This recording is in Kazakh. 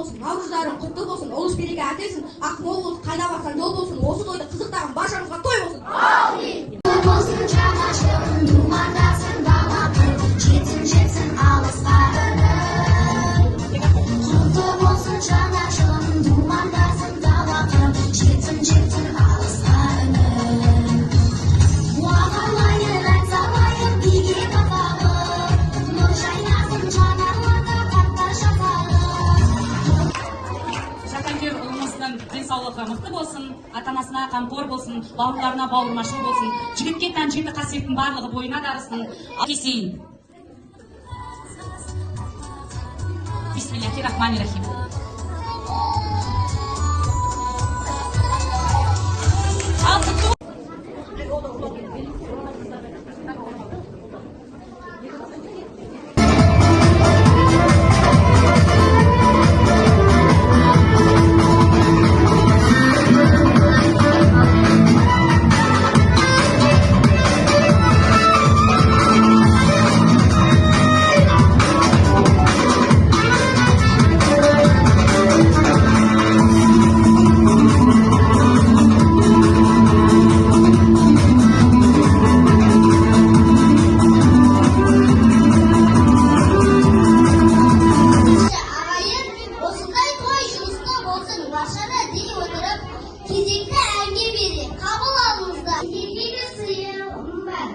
болсын, Наурыздарың құтты болсын, ұлыс береке әкелсін, ақмол болсын, қайда барсаң жол болсын, осы тойды қызықтаған баршамызға той болсын. Аумин. Болсын жаңашылың, думандасын далапын, жетсін алысқа үнің. Құтты болсын жаңашылың, думандасын далапын, жетсін алысқа үнің. Уағалайын, ән салайын, биге баталып, нұр жайнасын жанарларда қатта жазалып. Шакангер ұлымыздың денсаулығы мықты болсын, ата-анасына қамқор болсын, бауырларына бауырмашыл болсын, жігітке тән жеті қасиеттің барлығы бойына дарысын. Кесейін. Бисмиллахир-рахманир-рахим. Кезекті әнге бере қабыл алыңыздар. Егеге сыйым бар.